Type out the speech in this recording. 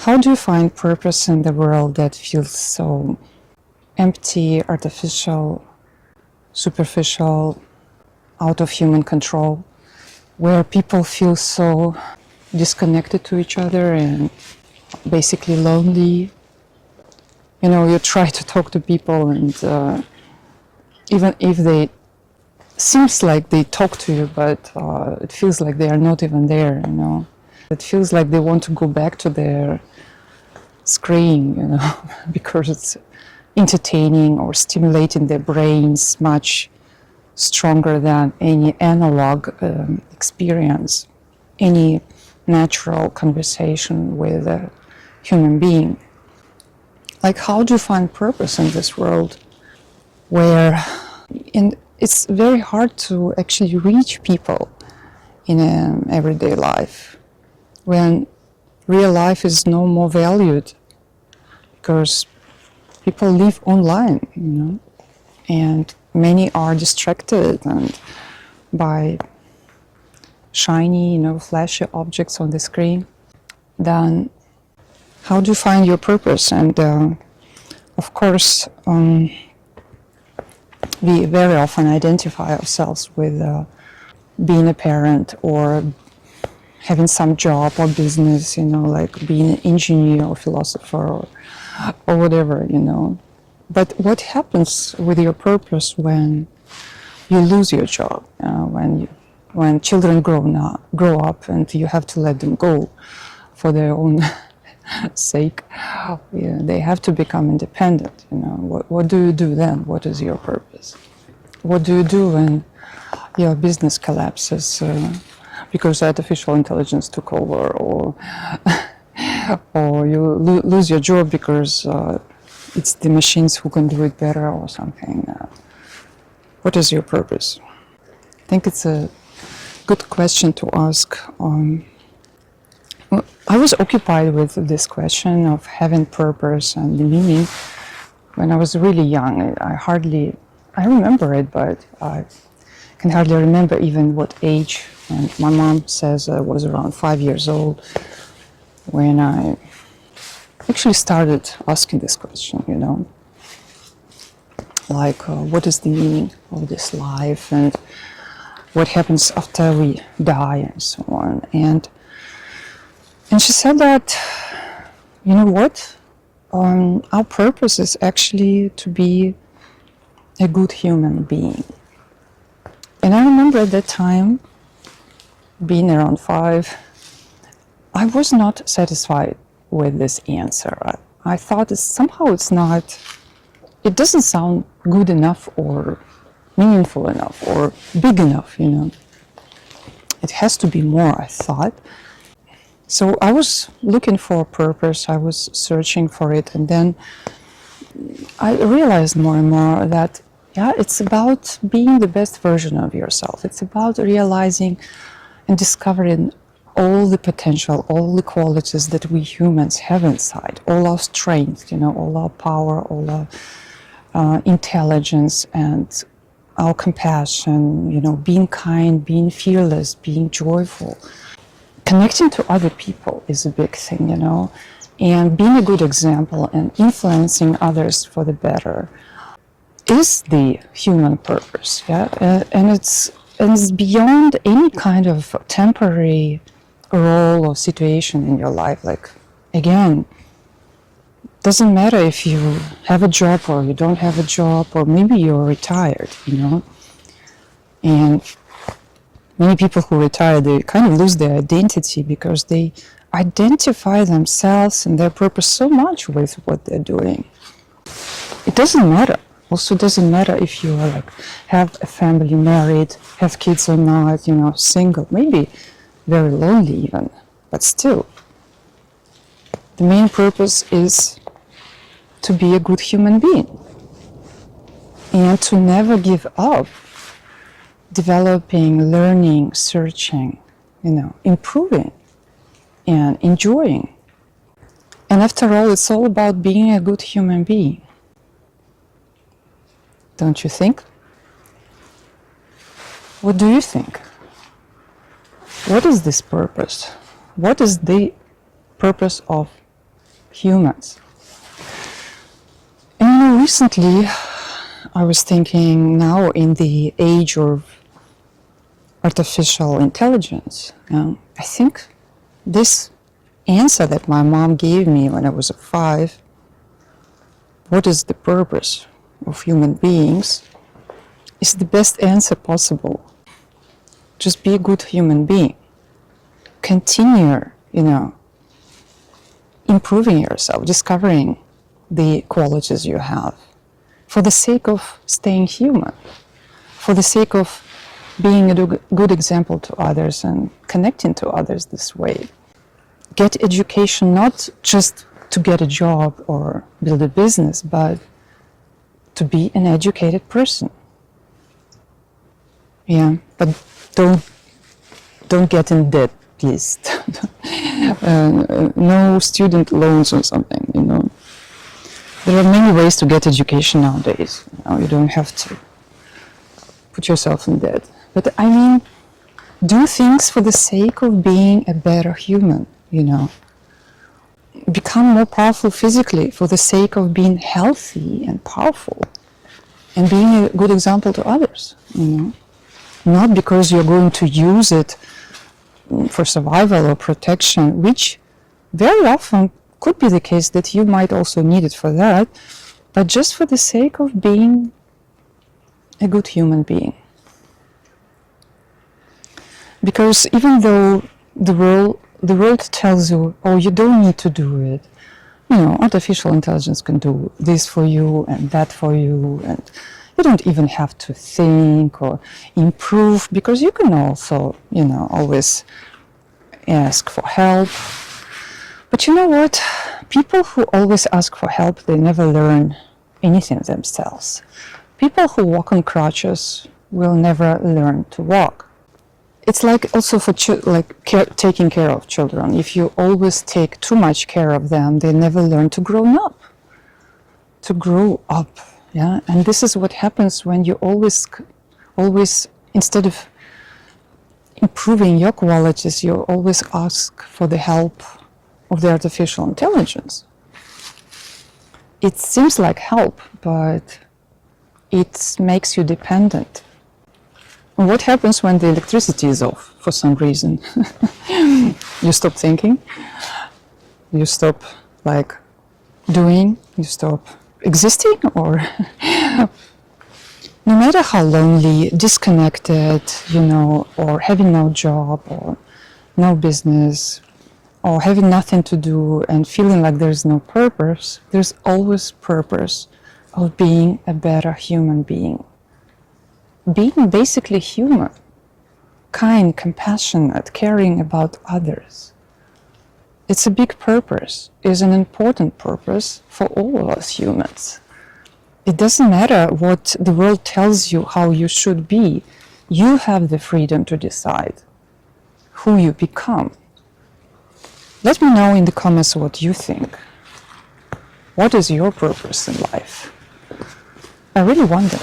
How do you find purpose in the world that feels so empty, artificial, superficial, out of human control, where people feel so disconnected to each other and basically lonely? You know, you try to talk to people, and even if they seems like they talk to you, but it feels like they are not even there, you know. It feels like they want to go back to their screen, you know, because it's entertaining or stimulating their brains much stronger than any analog experience, any natural conversation with a human being. Like, how do you find purpose in this world where it's very hard to actually reach people in everyday life, when real life is no more valued because people live online, you know, and many are distracted and by shiny, you know, flashy objects on the screen. Then how do you find your purpose? And of course, we very often identify ourselves with being a parent or having some job or business, you know, like being an engineer or philosopher or whatever, you know. But what happens with your purpose when you lose your job, when children grow up and you have to let them go for their own sake? Yeah, they have to become independent, you know. What do you do then? What is your purpose? What do you do when your business collapses because artificial intelligence took over, or or you lose your job because it's the machines who can do it better or something? What is your purpose? I think it's a good question to ask. I was occupied with this question of having purpose and the meaning when I was really young. I remember it, but I can hardly remember even what age. And my mom says I was around 5 years old when I actually started asking this question, you know, like what is the meaning of this life and what happens after we die and so on. And she said that, you know what, our purpose is actually to be a good human being. And I remember at that time, being around 5, I was not satisfied with this answer. I thought somehow it doesn't sound good enough or meaningful enough or big enough, you know. It has to be more, I thought. So I was looking for a purpose, I was searching for it, and then I realized more and more that, yeah, it's about being the best version of yourself. It's about realizing and discovering all the potential, all the qualities that we humans have inside, all our strength, you know, all our power, all our intelligence and our compassion, you know, being kind, being fearless, being joyful. Connecting to other people is a big thing, you know, and being a good example and influencing others for the better is the human purpose, yeah, and it's beyond any kind of temporary role or situation in your life. Like, again, doesn't matter if you have a job or you don't have a job, or maybe you're retired, you know, and many people who retire, they kind of lose their identity because they identify themselves and their purpose so much with what they're doing. It doesn't matter. Also, doesn't matter if you are like have a family, married, have kids or not, you know, single, maybe very lonely even, but still, the main purpose is to be a good human being and to never give up developing, learning, searching, you know, improving and enjoying. And after all, it's all about being a good human being. Don't you think? What do you think? What is this purpose? What is the purpose of humans. And recently, I was thinking now in the age of artificial intelligence, I think this answer that my mom gave me when I was 5, what is the purpose of human beings, is the best answer possible. Just be a good human being. Continue, improving yourself, discovering the qualities you have for the sake of staying human, for the sake of being a good example to others and connecting to others this way. Get education not just to get a job or build a business, but to be an educated person. Yeah, but don't get in debt, please. No student loans or something, There are many ways to get education nowadays. You don't have to put yourself in debt. But I mean, do things for the sake of being a better human, Become more powerful physically for the sake of being healthy and powerful and being a good example to others, Not because you're going to use it for survival or protection, which very often could be the case that you might also need it for that, but just for the sake of being a good human being. Because even though the world tells you, oh, you don't need to do it, artificial intelligence can do this for you and that for you, and you don't even have to think or improve, because you can also, always ask for help. But you know what? People who always ask for help, they never learn anything themselves. People who walk on crutches will never learn to walk. It's like also for taking care of children. If you always take too much care of them, they never learn to grow up. Yeah, and this is what happens when you always, instead of improving your qualities, you always ask for the help of the artificial intelligence. It seems like help, but it makes you dependent. And what happens when the electricity is off for some reason? You stop thinking, you stop doing, you stop existing, or no matter how lonely, disconnected, or having no job or no business or having nothing to do and feeling like there's no purpose, there's always purpose of being a better human being. Being basically human, kind, compassionate, caring about others. It's a big purpose, it's an important purpose for all of us humans. It doesn't matter what the world tells you how you should be. You have the freedom to decide who you become. Let me know in the comments what you think. What is your purpose in life? I really wonder.